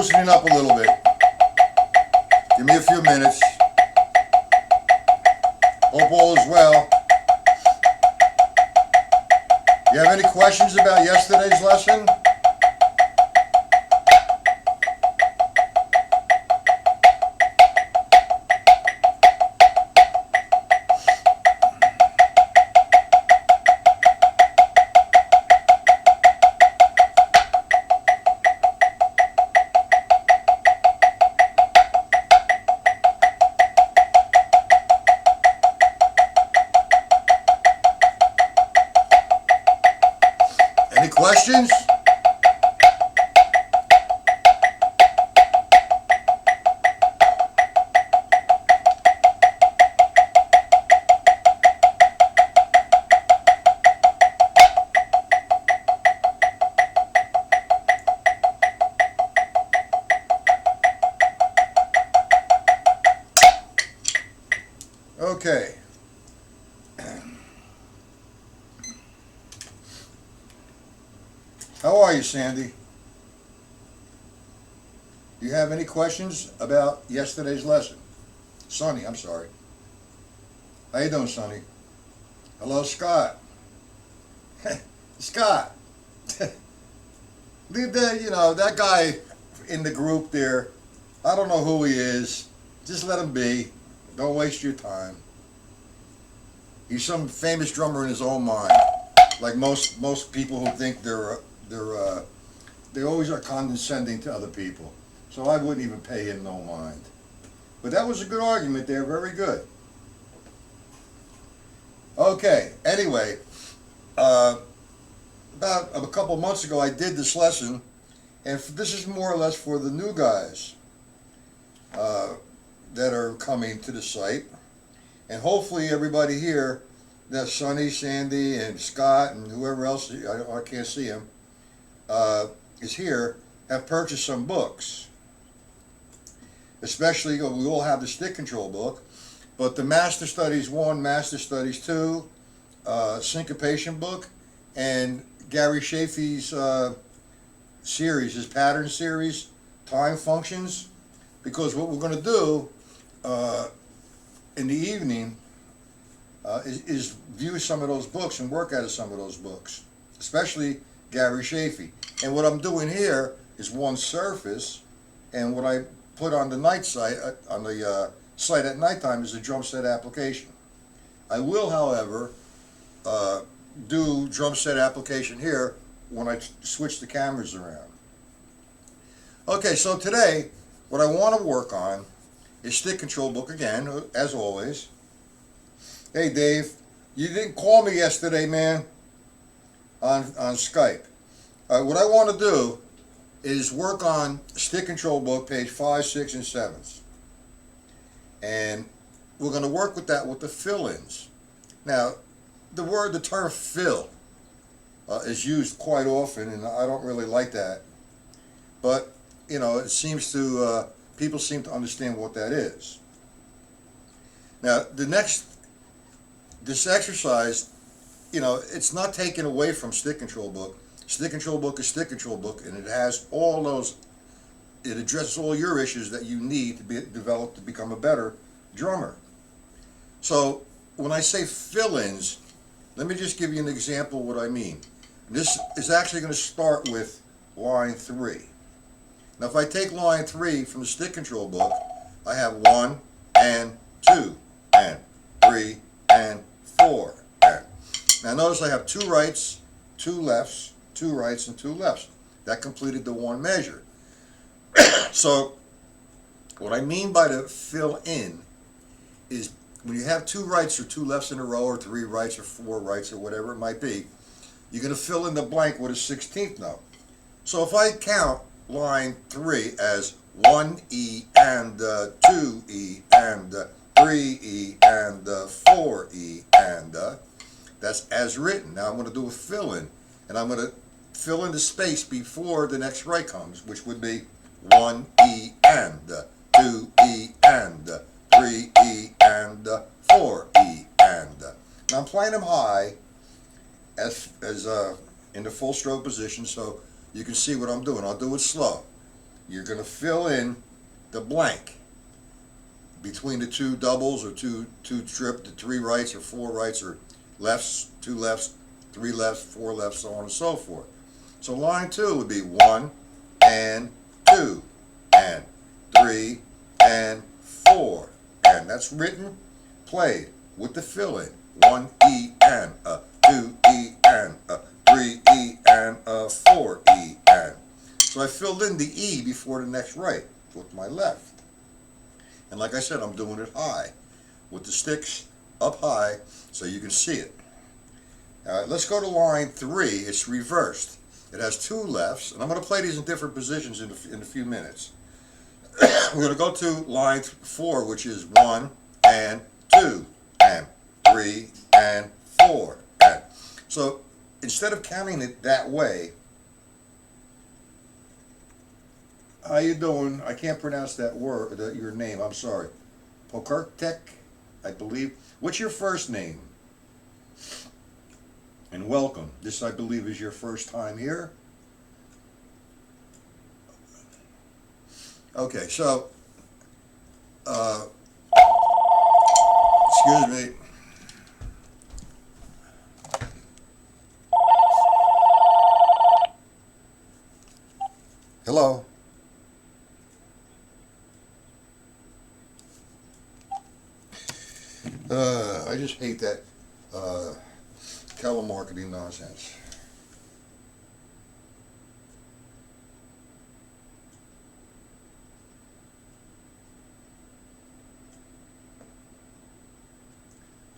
loosening up a little bit. Give me a few minutes. Hope all is well. You have any questions about yesterday's lesson? Any questions? Okay. How are you, Sandy? Do you have any questions about yesterday's lesson? Sonny, I'm sorry. How you doing, Sonny? Hello, Scott. Scott. That guy in the group there, I don't know who he is. Just let him be. Don't waste your time. He's some famous drummer in his own mind. Like most people who think they always are condescending to other people. So I wouldn't even pay him no mind. But that was a good argument there, very good. Okay, anyway, about a couple months ago I did this lesson, and this is more or less for the new guys that are coming to the site. And hopefully everybody here, that Sonny, Sandy, and Scott, and whoever else, I can't see him, is here, have purchased some books. Especially, we all have the stick control book, but the Master Studies 1, Master Studies 2, Syncopation book, and Gary Chaffee's series, his pattern series, Time Functions, because what we're going to do in the evening is view some of those books and work out of some of those books, especially Gary Chaffee. And what I'm doing here is one surface, and what I put on the night site, on the site at nighttime, is a drum set application. I will, however, do drum set application here when I switch the cameras around. Okay, so today, what I want to work on is stick control book again, as always. Hey Dave, you didn't call me yesterday, man, on Skype. What I want to do is work on stick control book, page 5, 6, and 7. And we're going to work with that with the fill-ins. Now, the term fill is used quite often, and I don't really like that. But, it seems to, people seem to understand what that is. Now, this exercise, it's not taken away from stick control book. Stick control book is stick control book, and it has all those, it addresses all your issues that you need to be developed to become a better drummer. So when I say fill-ins, let me just give you an example of what I mean. This is actually going to start with line 3. Now if I take line 3 from the stick control book, I have 1 and 2 and 3 and 4 and. Now notice I have 2 rights, 2 lefts, 2 rights, and 2 lefts. That completed the one measure. So what I mean by the fill in is when you have 2 rights or 2 lefts in a row, or 3 rights or 4 rights or whatever it might be, you're going to fill in the blank with a 16th note. So if I count line 3 as 1E and 2E and 3E and 4E and that's as written. Now I'm going to do a fill in, and I'm going to fill in the space before the next right comes, which would be 1E and 2E and 3E and 4E and. Now I'm playing them high as in the full stroke position, so you can see what I'm doing. I'll do it slow. you're going to fill in the blank between the two doubles or two trip, the three rights or four rights or lefts, two lefts, three lefts, four lefts, so on and so forth. So line 2 would be 1 and 2 and 3 and 4, and that's written, played with the fill in. 1 E and a 2 E and a 3 E and a 4 E and. So I filled in the E before the next right with my left. And like I said, I'm doing it high, with the sticks up high so you can see it. All right, let's go to line 3. It's reversed. It has two lefts, and I'm going to play these in different positions in a few minutes. We're going to go to line 4, which is 1 and 2 and 3 and 4 and. So instead of counting it that way, how you doing? I can't pronounce that word, your name. I'm sorry. Pokertek, I believe. What's your first name? And welcome. This, I believe, is your first time here. Okay, so, excuse me. Hello. I just hate that telemarketing nonsense.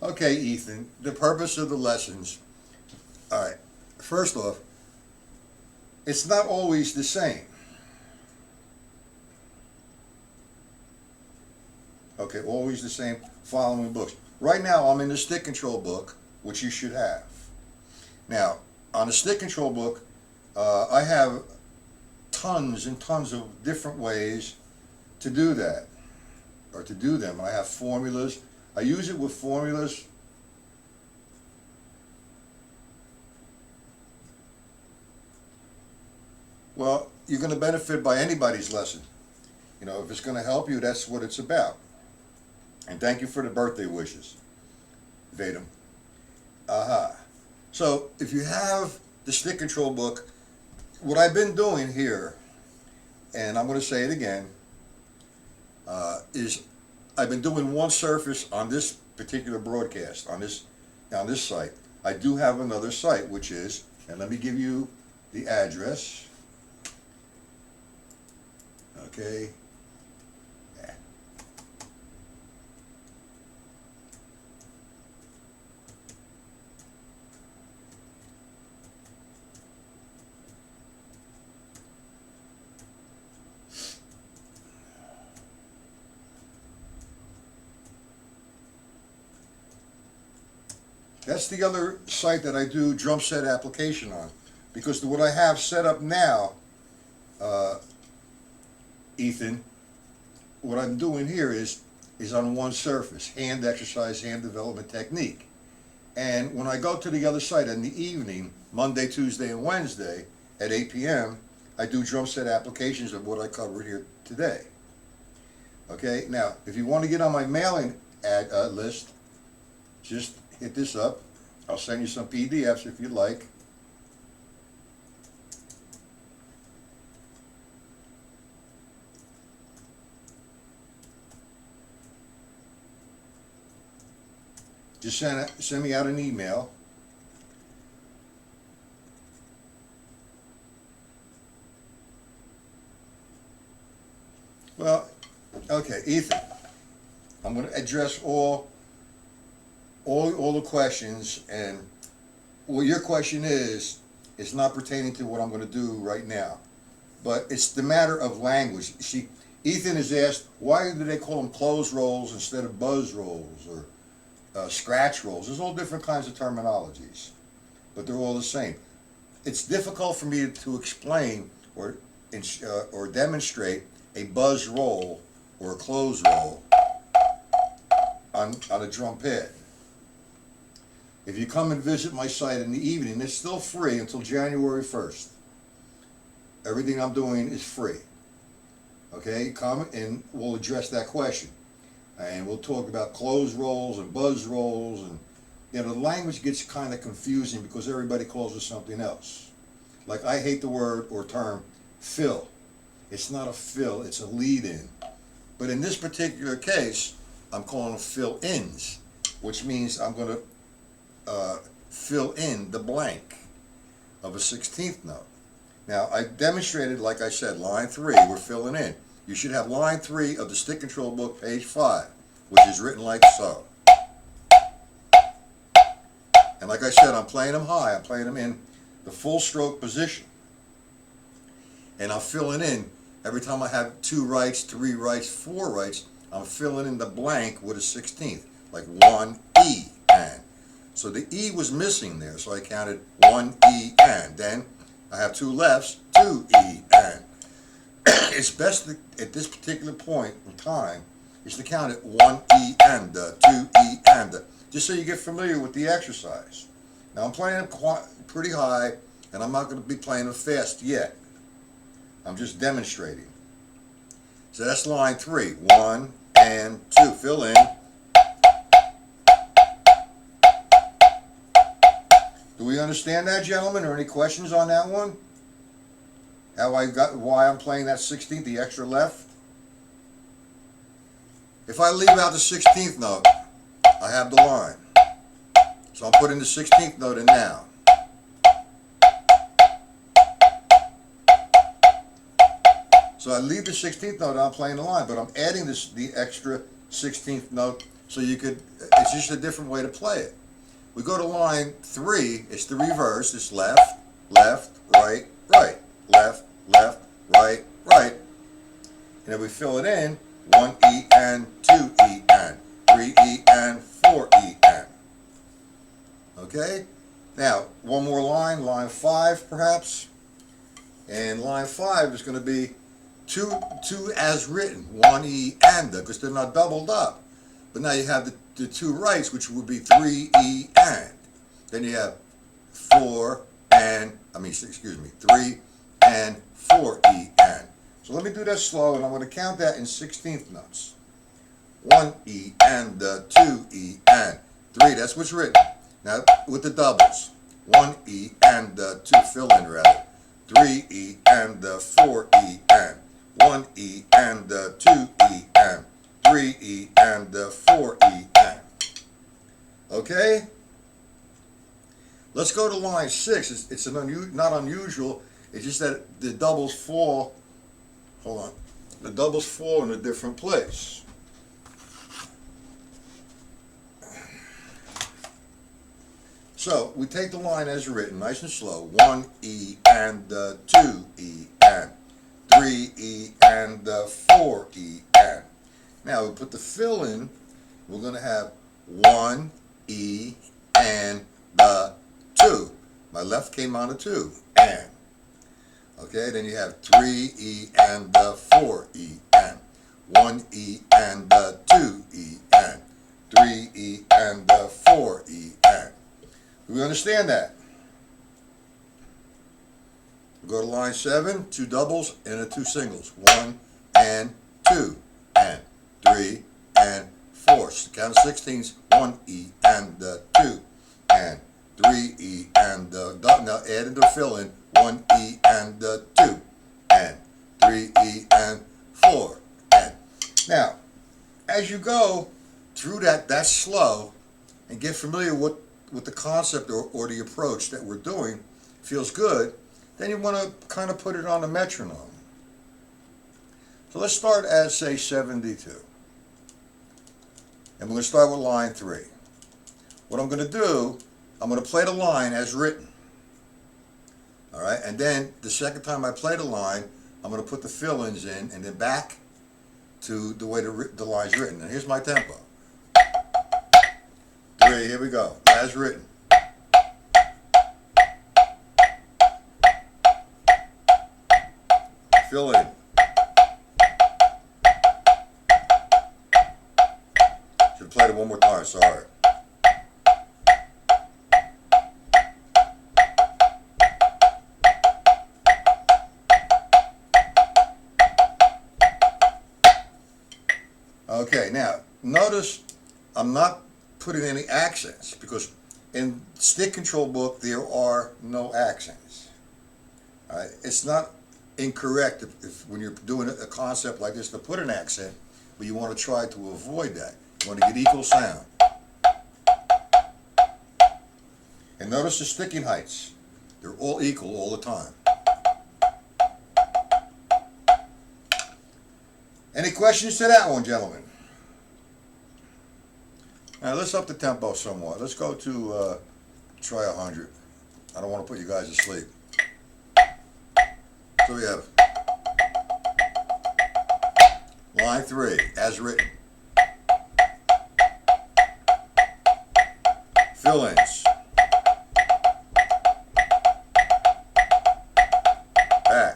Okay, Ethan, the purpose of the lessons. All right, first off, it's not always the same. Okay, always the same following books. Right now, I'm in the stick control book, which you should have. Now, on the stick control book, I have tons and tons of different ways to do that, or to do them. I have formulas. I use it with formulas. Well, you're going to benefit by anybody's lesson. You know, if it's going to help you, that's what it's about. And thank you for the birthday wishes, Vadum. Aha. So if you have the stick control book, what I've been doing here, and I'm going to say it again, is I've been doing one surface on this particular broadcast, on this site. I do have another site, which is, and let me give you the address. Okay. That's the other site that I do drum set application on, because what I have set up now, Ethan, what I'm doing here is on one surface, hand exercise, hand development technique. And when I go to the other site in the evening, Monday, Tuesday, and Wednesday at 8 p.m., I do drum set applications of what I covered here today. Okay, now, if you want to get on my mailing list, just hit this up. I'll send you some PDFs if you'd like. Just send me out an email. Well, okay, Ethan, I'm going to address all the questions, and what your question is not pertaining to what I'm going to do right now, but it's the matter of language. See, Ethan has asked, why do they call them close rolls instead of buzz rolls or scratch rolls? There's all different kinds of terminologies, but they're all the same. It's difficult for me to explain or demonstrate a buzz roll or a close roll on a drum pad. If you come and visit my site in the evening, it's still free until January 1st. Everything I'm doing is free. Okay, comment and we'll address that question. And we'll talk about close rolls and buzz rolls, and the language gets kind of confusing because everybody calls it something else. Like, I hate the word or term fill. It's not a fill, it's a lead in. But in this particular case, I'm calling them fill ins, which means I'm going to fill in the blank of a 16th note. Now, I demonstrated, like I said, line 3, we're filling in. You should have line 3 of the stick control book, page 5, which is written like so. And like I said, I'm playing them high. I'm playing them in the full stroke position. And I'm filling in, every time I have 2 rights, 3 rights, 4 rights, I'm filling in the blank with a 16th, like 1 E and. So the E was missing there, so I counted 1 E and. Then I have 2 lefts, 2 E and. It's best to, at this particular point in time, is to count it 1 E and 2 E and, just so you get familiar with the exercise. Now I'm playing it pretty high, and I'm not going to be playing it fast yet. I'm just demonstrating. So that's line 3, 1 and 2, fill in. Do we understand that, gentlemen, or any questions on that one? Why I'm playing that 16th, the extra left? If I leave out the 16th note, I have the line. So I'm putting the 16th note in now. So I leave the 16th note and I'm playing the line, but I'm adding the extra 16th note so you could, it's just a different way to play it. We go to line 3, it's the reverse, it's left, left, right, right, left, left, right, right. And then we fill it in, 1 E and 2 E and, 3 E and 4 E and. Okay? Now, one more line 5 perhaps. And line 5 is going to be two as written, 1 E and, because they're not doubled up. But now you have the 2 rights, which would be 3 E and. Then you have 3 and 4 E and. So let me do that slow, and I'm going to count that in 16th notes. 1 E and 2 E and 3. That's what's written. Now with the doubles. 1 E and 2, fill in rather. 3 E and 4 E and. 1 E and 2 E and. 3 E and 4 E and. Okay? Let's go to line 6. It's not unusual. It's just that the doubles fall. Hold on. The doubles fall in a different place. So we take the line as written, nice and slow. 1 E and 2 E and 3 E and 4 E and. Now we put the fill in. We're going to have 1 E and 2. My left came on a 2 and. Okay, then you have 3 E and 4 E and. 1 E and 2 E and. 3 E and 4 E and. Do we understand that? We go to line 7, 2 doubles and 2 singles. 1 and 2 and 3 and 4. So count of 16s. 1 E and 2 and 3 E and now add into fill in 1 E and 2 and 3 E and 4 and. Now, as you go through that's slow, and get familiar with the concept or the approach that we're doing, feels good, then you want to kind of put it on a metronome. So let's start at, say, 72. And we're going to start with line 3. What I'm going to do, I'm going to play the line as written. All right, and then the second time I play the line, I'm going to put the fill-ins in and then back to the way the line's written. And here's my tempo. 3, here we go, as written. Fill in. Should have played it one more time, sorry. Okay, now notice I'm not putting any accents because in stick control book there are no accents. All right, it's not incorrect if when you're doing a concept like this to put an accent, but you want to try to avoid that. You want to get equal sound. And notice the sticking heights. They're all equal all the time. Any questions to that one, gentlemen? Now let's up the tempo somewhat. Let's go to try 100. I don't want to put you guys to sleep. So we have line 3 as written. Fill-ins. Back.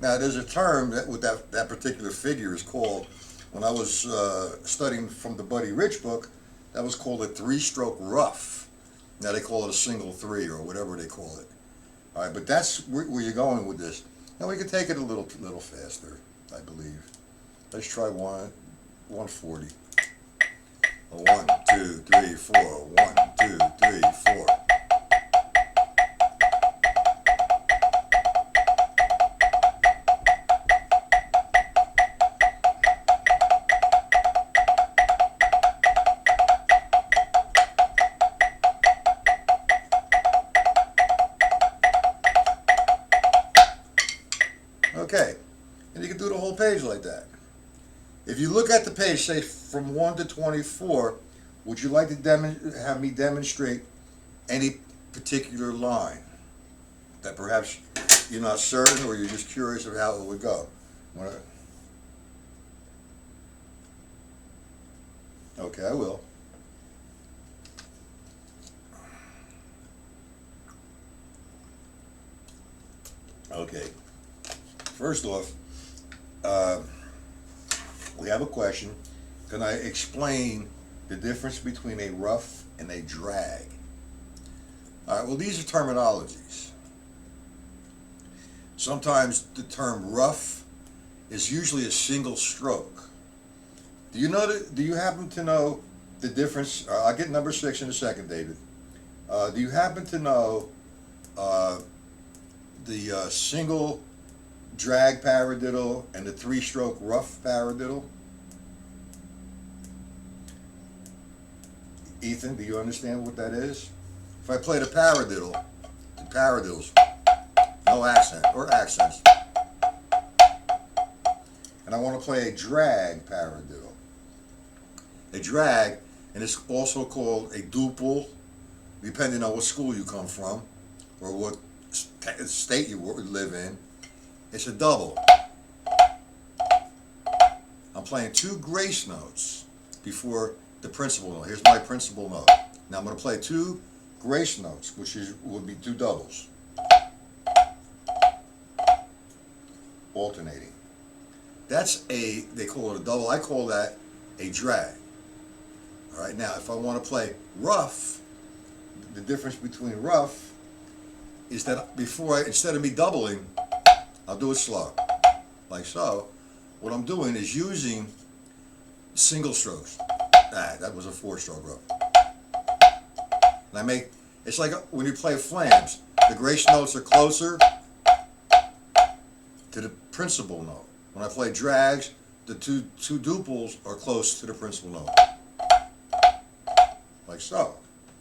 Now there's a term that with that particular figure is called, when I was studying from the Buddy Rich book, that was called a 3-stroke rough. Now they call it a single 3 or whatever they call it. All right, but that's where you're going with this. Now we can take it a little faster, I believe. Let's try 140. 1, 2, 3, 4. 1, 2, 3, 4. Okay, and you can do the whole page like that. If you look at the page, say from 1 to 24, would you like to have me demonstrate any particular line that perhaps you're not certain or you're just curious of how it would go? Okay, I will. Okay. First off, we have a question. Can I explain the difference between a rough and a drag? All right, well, these are terminologies. Sometimes the term rough is usually a single stroke. Do you happen to know the difference? I'll get number 6 in a second, David. Do you happen to know the single drag paradiddle and the 3-stroke rough paradiddle? Ethan, do you understand what that is? If I played a paradiddle, the paradiddles, no accent or accents, and I want to play a drag paradiddle. A drag, and it's also called a duple, depending on what school you come from or what state you live in. It's a double. I'm playing 2 grace notes before the principal note. Here's my principal note. Now I'm going to play 2 grace notes, which would be 2 doubles. Alternating. They call it a double. I call that a drag. All right, now if I want to play rough, the difference between rough is that instead of me doubling, I'll do it slow, like so. What I'm doing is using single strokes. That was a 4-stroke rough. And it's like when you play flams, the grace notes are closer to the principal note. When I play drags, the two duples are close to the principal note. Like so.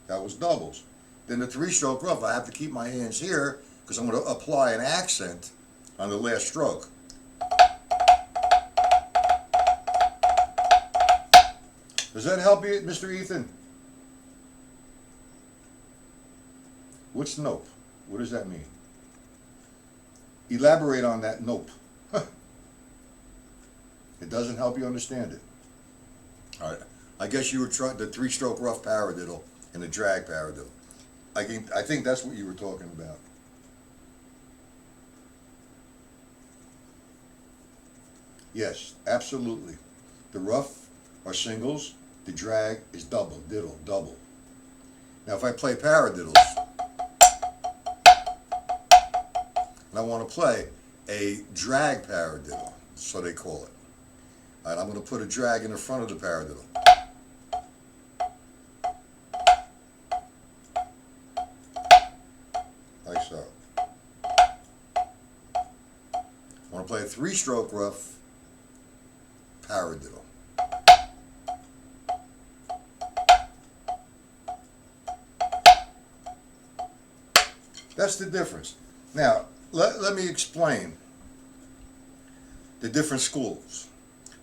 That was doubles. Then the 3-stroke rough, I have to keep my hands here because I'm going to apply an accent on the last stroke. Does that help you, Mr. Ethan? What's nope? What does that mean? Elaborate on that nope. It doesn't help you understand it. All right. I guess you were trying the 3-stroke rough paradiddle and the drag paradiddle. I think that's what you were talking about. Yes, absolutely. The rough are singles. The drag is double, diddle, double. Now if I play paradiddles, and I want to play a drag paradiddle, so they call it. All right, I'm going to put a drag in the front of the paradiddle. Like so. I want to play a 3-stroke rough paradiddle. That's the difference. Now, let me explain the different schools.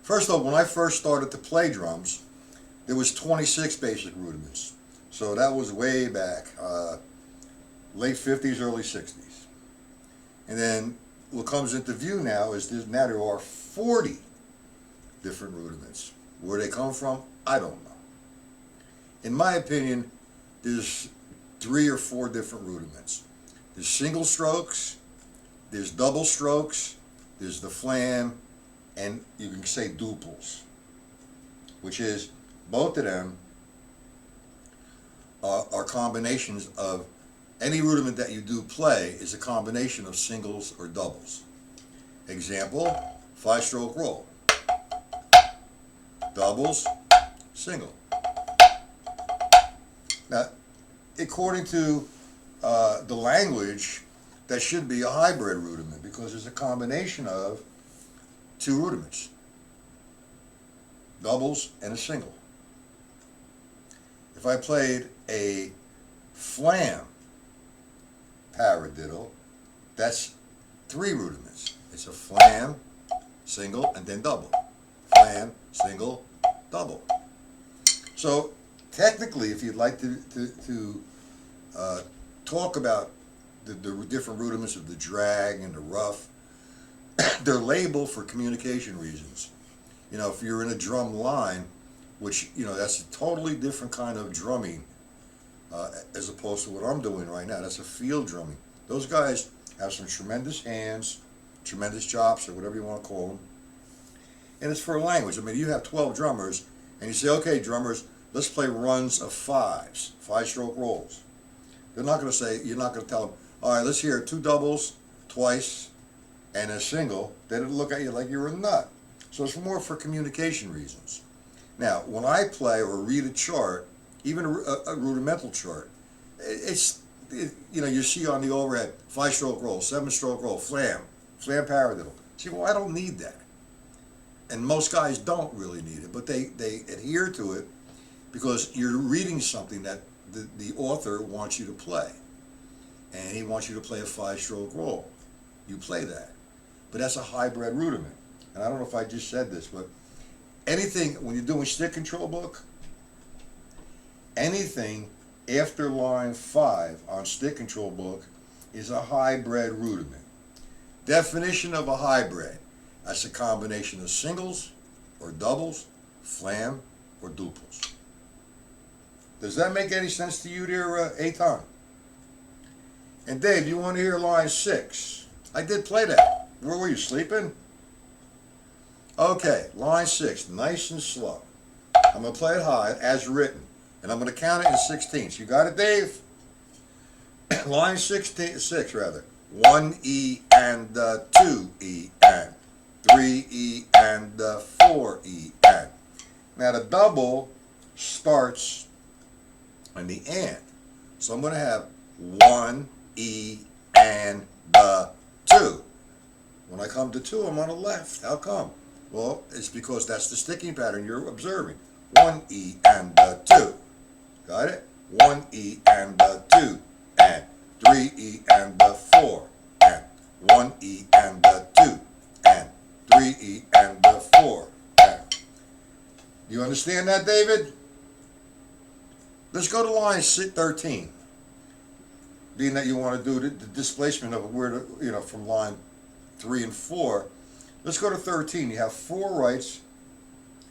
First of all, when I first started to play drums, there was 26 basic rudiments. So that was way back, late 50s, early 60s. And then what comes into view now is now there are 40 different rudiments. Where they come from, I don't know. In my opinion, there's 3 or 4 different rudiments. There's single strokes, there's double strokes, there's the flam, and you can say duples, which is both of them are combinations of any rudiment that you do play is a combination of singles or doubles. Example, 5-stroke roll. Doubles, single. Now, according to the language, that should be a hybrid rudiment because it's a combination of 2 rudiments, doubles and a single. If I played a flam paradiddle, that's 3 rudiments. It's a flam, single, and then double. Flam, single, double. So technically, if you'd like to talk about the different rudiments of the drag and the rough, they're labeled for communication reasons. You know, if you're in a drum line, which, you know, that's a totally different kind of drumming as opposed to what I'm doing right now. That's a field drumming. Those guys have some tremendous hands, tremendous chops, or whatever you want to call them. And it's for a language. I mean, you have 12 drummers, and you say, okay, drummers, let's play runs of 5s, 5-stroke rolls. They're not going to say, you're not going to tell them, all right, let's hear 2 doubles twice and a single. They'd look at you like you're a nut. So it's more for communication reasons. Now, when I play or read a chart, even a rudimental chart, you know, you see on the overhead, 5-stroke roll, 7-stroke roll, flam paradiddle. See, well, I don't need that. And most guys don't really need it, but they adhere to it because you're reading something that the author wants you to play. And he wants you to play a 5-stroke roll. You play that. But that's a hybrid rudiment. And I don't know if I just said this, but anything, when you're doing stick control book, anything after line 5 on stick control book is a hybrid rudiment. Definition of a hybrid: that's a combination of singles or doubles, flam or duples. Does that make any sense to you there, Eitan? And Dave, you want to hear line 6? I did play that. Where were you, sleeping? Okay, line 6, nice and slow. I'm going to play it high, as written. And I'm going to count it in 16ths. You got it, Dave? Line 6, rather. 1 E and 2 E and 3 E and 4 E and. Now the double starts on the and. So I'm going to have 1 E and 2. When I come to 2, I'm on the left. How come? Well, it's because that's the sticking pattern you're observing. 1 E and 2. Got it? 1 E and 2 and 3 E and 4 and 1 E and 2 and 3 E and 4 and. You understand that, David? Let's go to line 13. Being that you want to do the displacement of where from line 3 and 4. Let's go to 13. You have 4 rights.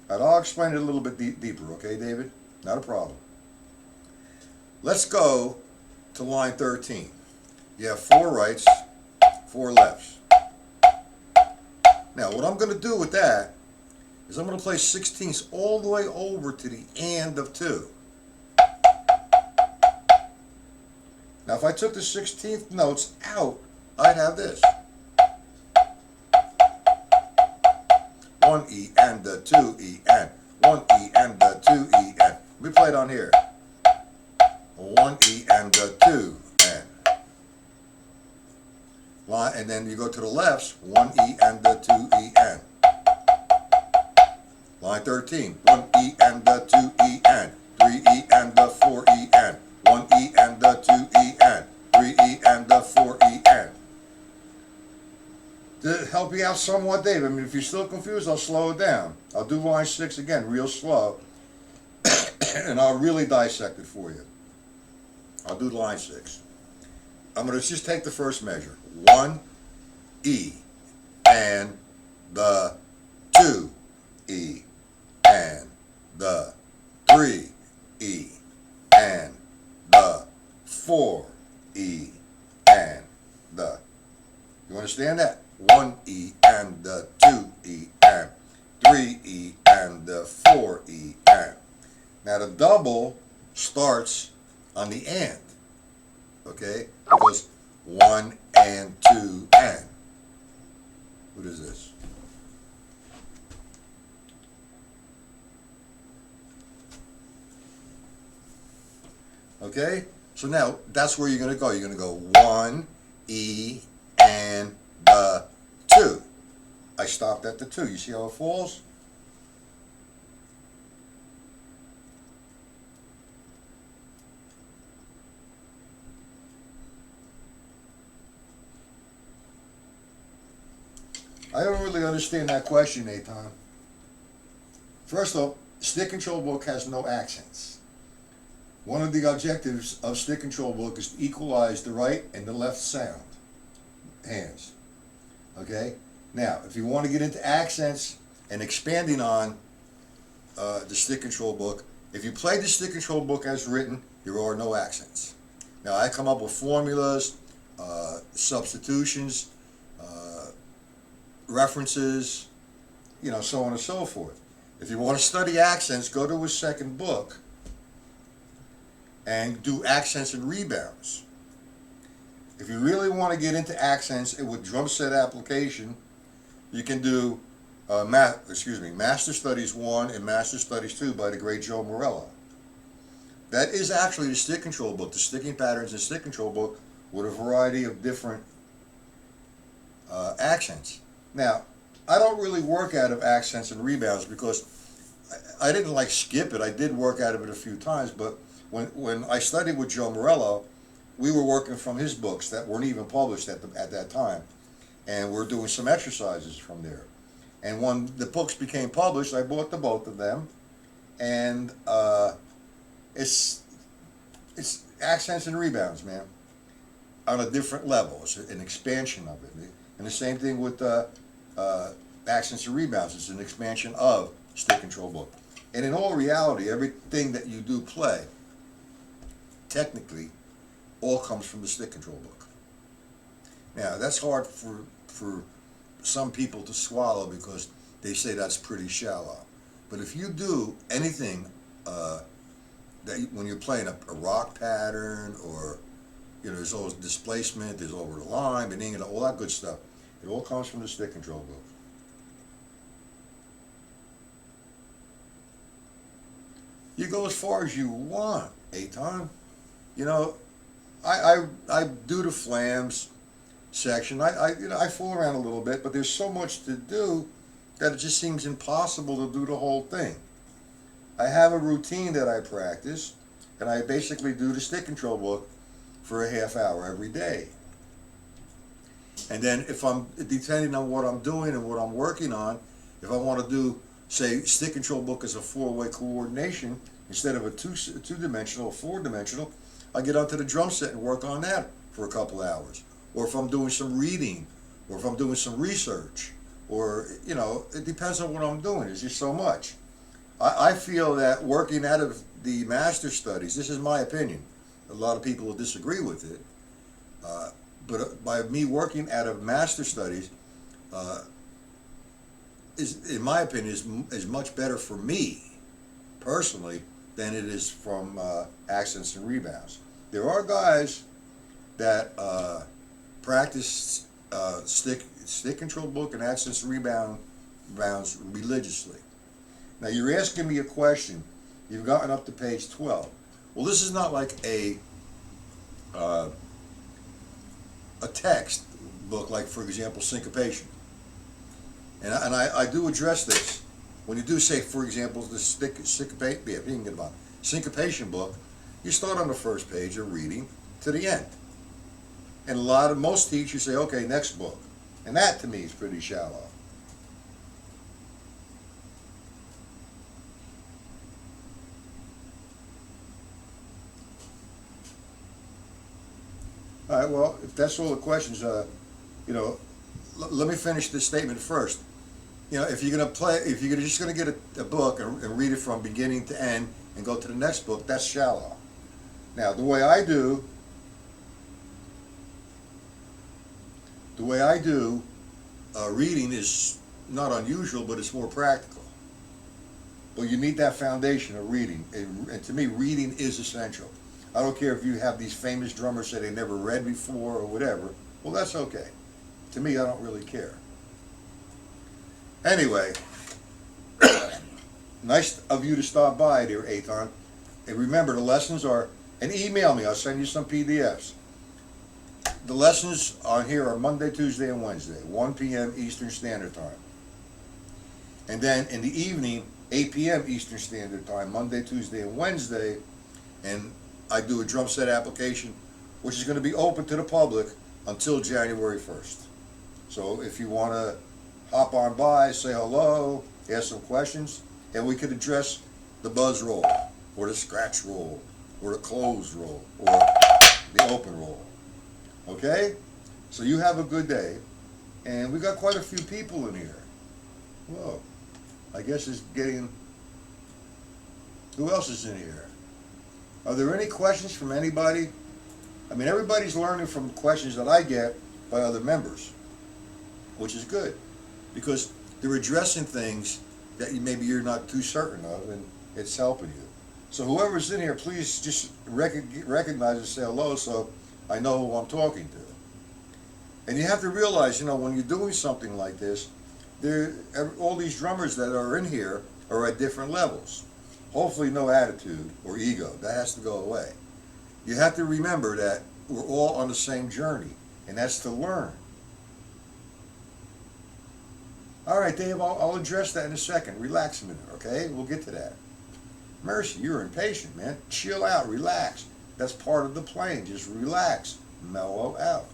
And I'll explain it a little bit deeper, okay, David? Not a problem. Let's go to line 13. You have 4 rights, 4 lefts. Now, what I'm going to do with that is I'm going to play 16ths all the way over to the and of 2. Now, if I took the 16th notes out, I'd have this. 1 E and the 2 E and 1 E and the 2 E and. Let me play it on here. 1 E and the 2 and. And then you go to the lefts, 1 E and the 2 E and. Line 13, 1 E and the 2 E and. 3 E and the 4 E and. 1 E and the 2 E and. 3 E and the 4 E and. To help you out somewhat, Dave, I mean, if you're still confused, I'll slow it down. I'll do line 6 again, real slow, and I'll really dissect it for you. I'll do line 6. I'm going to just take the first measure. 1 E and the 2 E and the 3 E and the 4 E and the. You understand that? 1 E and the 2 E and 3 E and the 4 E and. Now the double starts on the and. Okay? It goes 1 and 2 and. What is this? Okay? So now that's where you're going to go. You're going to go 1 E and the 2. I stopped at the 2. You see how it falls? I don't really understand that question, Nathan. First off, stick control book has no accents. One of the objectives of stick control book is to equalize the right and the left sound hands. Okay? Now, if you want to get into accents and expanding on the stick control book, if you play the stick control book as written, there are no accents. Now, I come up with formulas, substitutions, references, you know, so on and so forth. If you want to study accents, go to his second book and do accents and rebounds. If you really want to get into accents with drum set application, you can do Master Studies 1 and Master Studies 2 by the great Joe Morello. That is actually the stick control book, the sticking patterns and stick control book with a variety of different accents. Now, I don't really work out of accents and rebounds because I didn't like skip it. I did work out of it a few times, but when I studied with Joe Morello, we were working from his books that weren't even published at that time, and we're doing some exercises from there. And when the books became published, I bought the both of them, and it's accents and rebounds, man, on a different level. It's an expansion of it, and the same thing with accents and rebounds. It's an expansion of stick control book. And in all reality, everything that you do play, technically, all comes from the stick control book. Now, that's hard for some people to swallow because they say that's pretty shallow. But if you do anything when you're playing a rock pattern, or there's always displacement, there's over the line, and all that good stuff, it all comes from the stick control book. You go as far as you want, Eitan. I do the flams section. I fool around a little bit, but there's so much to do that it just seems impossible to do the whole thing. I have a routine that I practice, and I basically do the stick control book for a half hour every day. And then depending on what I'm doing and what I'm working on, if I want to do, say, stick control book as a 4-way coordination instead of a two-dimensional, 4-dimensional, I get onto the drum set and work on that for a couple hours. Or if I'm doing some reading, or if I'm doing some research, or, it depends on what I'm doing. There's just so much. I feel that working out of the master studies, this is my opinion, a lot of people will disagree with it, but by me working out of master studies, in my opinion, is much better for me, personally, than it is from accents and rebounds. There are guys that practice stick control book and access rebounds religiously. Now you're asking me a question. You've gotten up to page 12. Well, this is not like a text book, like for example syncopation. And I do address this. When you do say, for example, the syncopation book, you start on the first page of reading to the end. And most teachers say, okay, next book. And that to me is pretty shallow. All right, well, if that's all the questions, let me finish this statement first. If you're just gonna get a book and read it from beginning to end and go to the next book, that's shallow. Now, the way I do reading is not unusual, but it's more practical. But you need that foundation of reading, and to me, reading is essential. I don't care if you have these famous drummers say they never read before or whatever. Well, that's okay. To me, I don't really care. Anyway, nice of you to stop by, dear Athon. And remember, the lessons are, and email me, I'll send you some PDFs. The lessons on here are Monday, Tuesday, and Wednesday, 1 p.m. Eastern Standard Time. And then in the evening, 8 p.m. Eastern Standard Time, Monday, Tuesday, and Wednesday. And I do a drum set application, which is going to be open to the public until January 1st. So if you want to hop on by, say hello, ask some questions, and we could address the buzz roll, or the scratch roll, or the closed roll, or the open roll. Okay? So you have a good day. And we got quite a few people in here. Whoa. I guess it's getting... Who else is in here? Are there any questions from anybody? I mean, everybody's learning from questions that I get by other members, which is good, because they're addressing things that maybe you're not too certain of, and it's helping you. So whoever's in here, please just recognize and say hello, so I know who I'm talking to. And you have to realize, when you're doing something like this, all these drummers that are in here are at different levels. Hopefully no attitude or ego. That has to go away. You have to remember that we're all on the same journey, and that's to learn. All right, Dave, I'll address that in a second. Relax a minute, okay? We'll get to that. Mercy, you're impatient, man. Chill out, relax. That's part of the playing. Just relax, mellow out.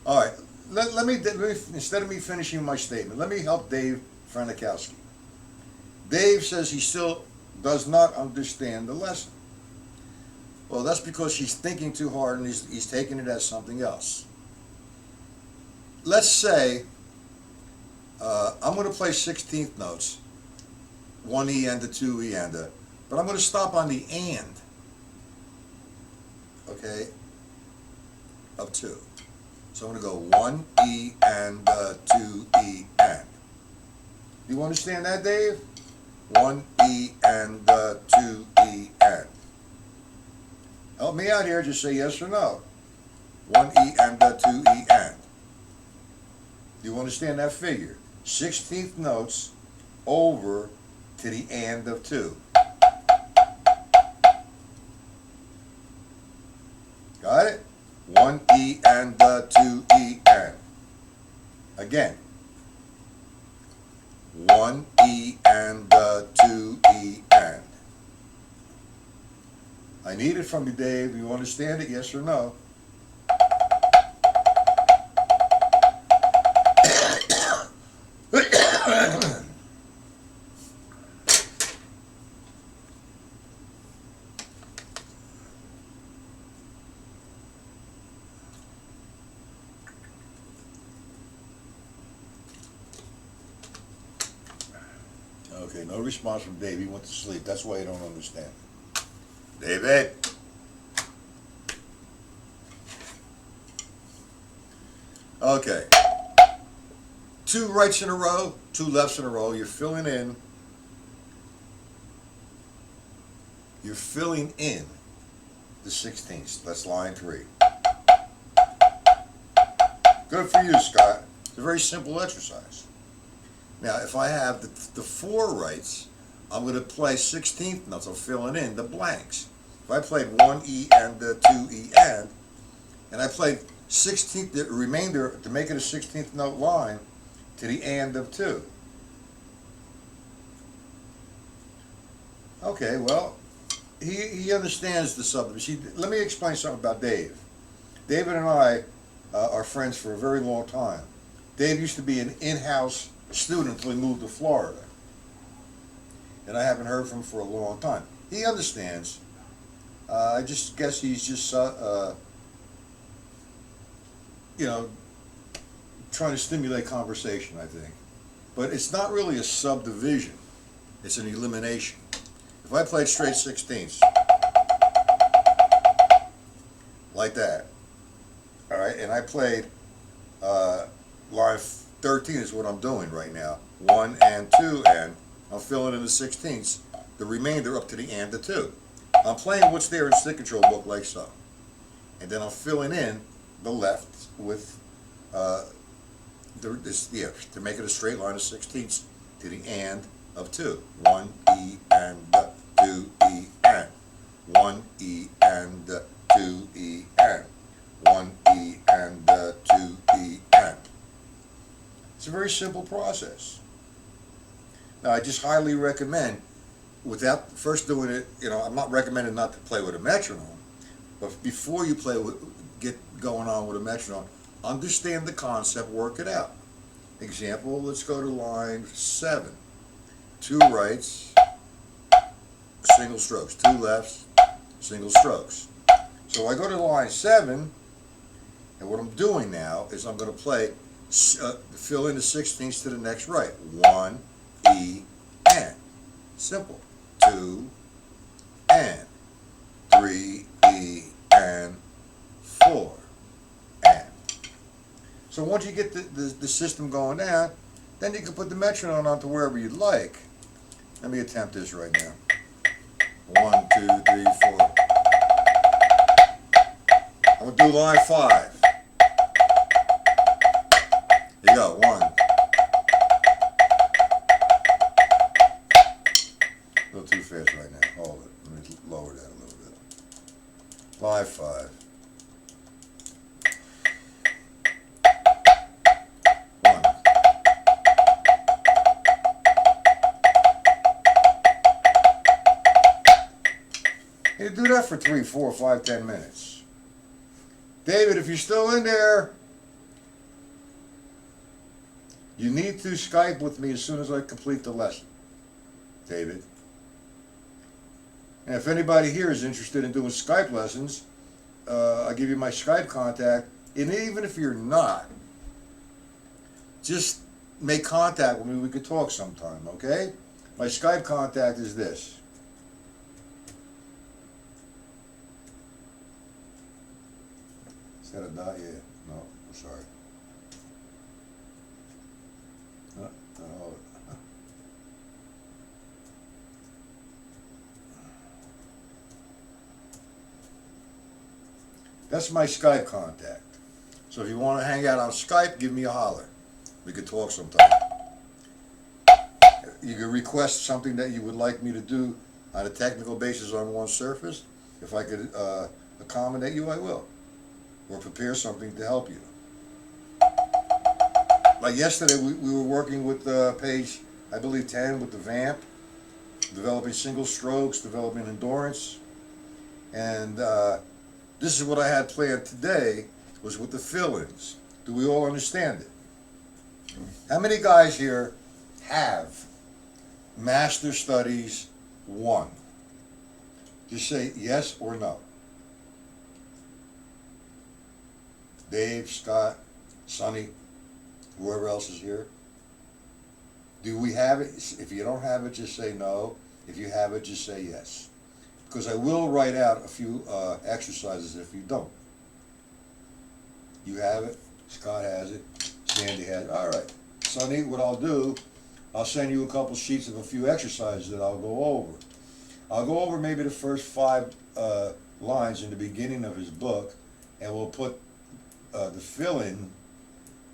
All right, let me instead of me finishing my statement, let me help Dave Franikowski. Dave says he still does not understand the lesson. Well, that's because he's thinking too hard and he's taking it as something else. Let's say I'm going to play 16th notes, 1 E and a 2 E and a, but I'm going to stop on the and, okay, of 2. So I'm going to go 1 E and 2 E and. Do you understand that, Dave? 1 E and 2 E and. Help me out here, just say yes or no. 1 E and 2 E and. Do you understand that figure? 16th notes over to the and of 2. Got it? 1 E and 2 E and. Again. 1 E and 2 E and. I need it from you, Dave. You understand it, yes or no? Okay, no response from Dave. He went to sleep. That's why you don't understand. David. Okay. 2 rights in a row, 2 lefts in a row. You're filling in. You're filling in the 16ths. That's line 3. Good for you, Scott. It's a very simple exercise. Now, if I have the 4 rights, I'm going to play 16th notes. I'm filling in the blanks. If I played 1 E and 2 E and I played 16th, the remainder to make it a 16th note line to the and of 2. Okay, well, he understands the subdivision. Let me explain something about Dave. David and I are friends for a very long time. Dave used to be an in-house student until he moved to Florida. And I haven't heard from him for a long time. He understands. I just guess he's just, trying to stimulate conversation, I think. But it's not really a subdivision. It's an elimination. If I played straight 16ths, like that, all right, and I played line 13 is what I'm doing right now, 1 and 2 and, I'm filling in the 16ths, the remainder up to the and of 2. I'm playing what's there in stick control book like so. And then I'm filling in the left with, to make it a straight line of 16ths to the and of 2. 1 E and 2 E and. 1 E and 2 E and. 1 E and 2 E and. It's a very simple process. Now, I just highly recommend, without first doing it, I'm not recommending not to play with a metronome, but before you get going on with a metronome, understand the concept, work it out. Example, let's go to line 7. 2 rights, single strokes. 2 lefts, single strokes. So I go to line 7, and what I'm doing now is I'm going to play, fill in the 16ths to the next right. 1, E, and. Simple. 2, and. 3, E, and. 4, and. So once you get the system going down, then you can put the metronome onto wherever you'd like. Let me attempt this right now. 1, 2, 3, 4. I'm going to do line 5. Here you go. 1. A little too fast right now. Hold it. Let me lower that a little bit. Line 5. 1. You do that for 3, 4, 5, 10 minutes. David, if you're still in there, you need to Skype with me as soon as I complete the lesson. David. And if anybody here is interested in doing Skype lessons, I'll give you my Skype contact. And even if you're not, just make contact with me. We could talk sometime, okay? My Skype contact is this. Is that a dot? Yeah. No, I'm sorry. Oh. That's my Skype contact. So if you want to hang out on Skype, give me a holler. We could talk sometime. You can request something that you would like me to do on a technical basis on one surface. If I could accommodate you, I will. Or prepare something to help you. Like yesterday, we were working with page, I believe, 10 with the vamp, developing single strokes, developing endurance. And this is what I had planned today, was with the fill-ins. Do we all understand it? How many guys here have Master Studies 1? Just say yes or no. Dave, Scott, Sonny, whoever else is here. Do we have it? If you don't have it, just say no. If you have it, just say yes. Because I will write out a few exercises if you don't. You have it. Scott has it. Sandy has it. All right. Sonny, what I'll do, I'll send you a couple sheets of a few exercises that I'll go over. I'll go over maybe the first 5 lines in the beginning of his book, and we'll put the fill-in,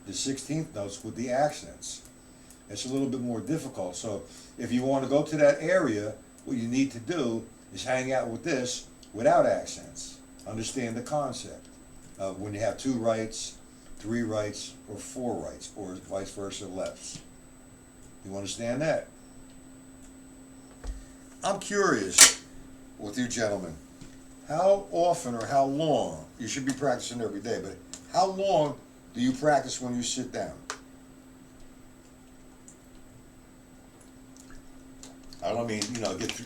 the 16th notes with the accents. It's a little bit more difficult. So if you want to go to that area, what you need to do is hang out with this without accents. Understand the concept of when you have 2 rights, 3 rights, or 4 rights, or vice versa lefts. You understand that? I'm curious with you gentlemen, how often or how long, you should be practicing every day, but how long do you practice when you sit down? I don't mean, get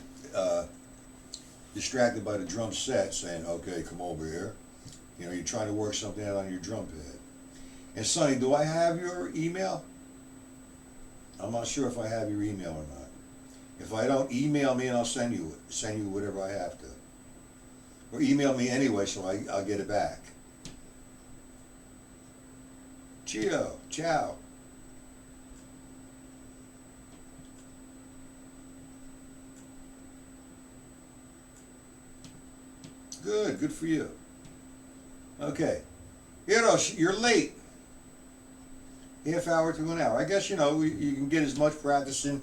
distracted by the drum set saying, okay, come over here. You're trying to work something out on your drum pad. And Sonny, do I have your email? I'm not sure if I have your email or not. If I don't, email me and I'll send you whatever I have to. Or email me anyway so I'll get it back. Ciao. Good for you. Okay. You're late. Half hour to an hour. I guess, you can get as much practicing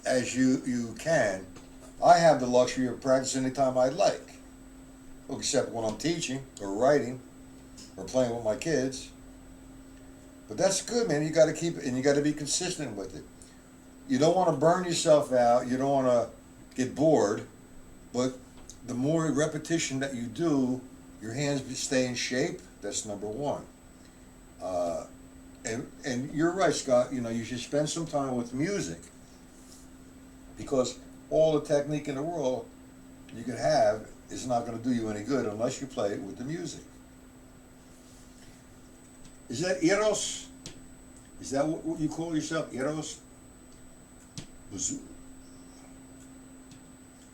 as you can. I have the luxury of practicing anytime I like. Except when I'm teaching or writing or playing with my kids. But that's good, man. You got to keep it, and you got to be consistent with it. You don't want to burn yourself out. You don't want to get bored. But the more repetition that you do, your hands stay in shape. That's number one. And you're right, Scott. You should spend some time with music, because all the technique in the world you could have is not going to do you any good unless you play it with the music. Is that Eros? Is that what you call yourself, Eros?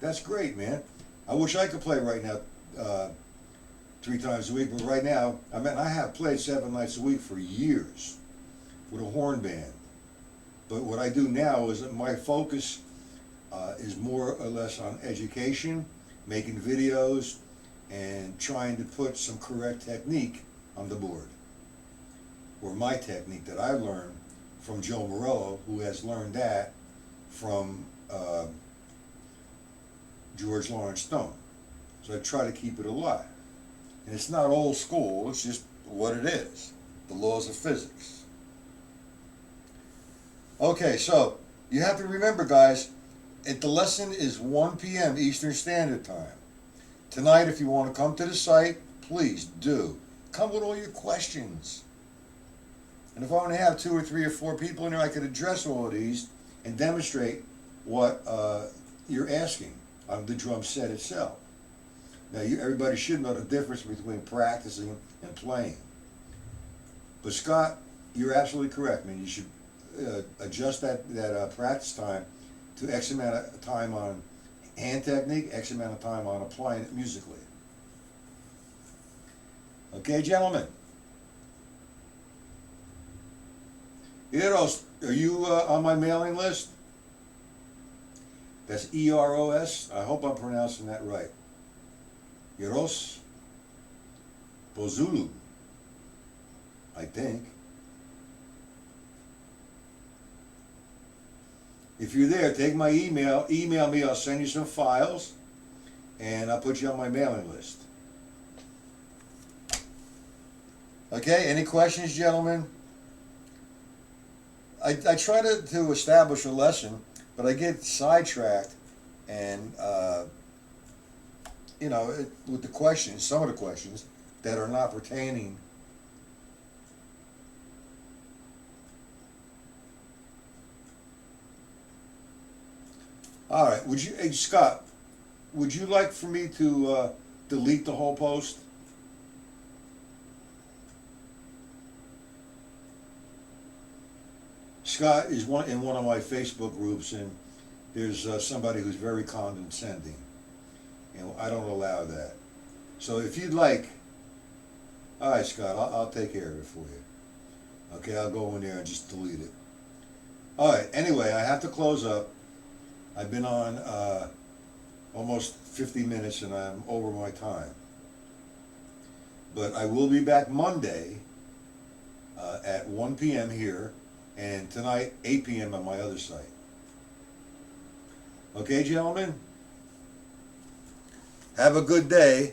That's great, man. I wish I could play right now 3 times a week, but right now, I have played 7 nights a week for years with a horn band. But what I do now is that my focus is more or less on education, making videos, and trying to put some correct technique on the board. Or my technique that I learned from Joe Morello, who has learned that from George Lawrence Stone. So I try to keep it alive. And it's not old school, it's just what it is. The laws of physics. Okay, so you have to remember, guys, the lesson is 1 p.m. Eastern Standard Time. Tonight, if you want to come to the site, please do. Come with all your questions. And if I only have 2 or 3 or 4 people in there, I could address all of these and demonstrate what you're asking on the drum set itself. Now, everybody should know the difference between practicing and playing. But Scott, you're absolutely correct, man. You should adjust that practice time to X amount of time on hand technique, X amount of time on applying it musically. Okay, gentlemen? Eros, are you on my mailing list? That's E-R-O-S. I hope I'm pronouncing that right. Eros Bozulu, I think. If you're there, take my email me, I'll send you some files, and I'll put you on my mailing list. Okay, any questions, gentlemen? I try to establish a lesson, but I get sidetracked, and with the questions, some of the questions that are not pertaining. All right, hey Scott, would you like for me to delete the whole post? Scott is in one of my Facebook groups, and there's somebody who's very condescending, and I don't allow that. So if you'd like, all right, Scott, I'll take care of it for you. Okay, I'll go in there and just delete it. All right, anyway, I have to close up. I've been on almost 50 minutes and I'm over my time. But I will be back Monday at 1 p.m. here, and tonight 8 p.m. on my other site. Okay, gentlemen? Have a good day.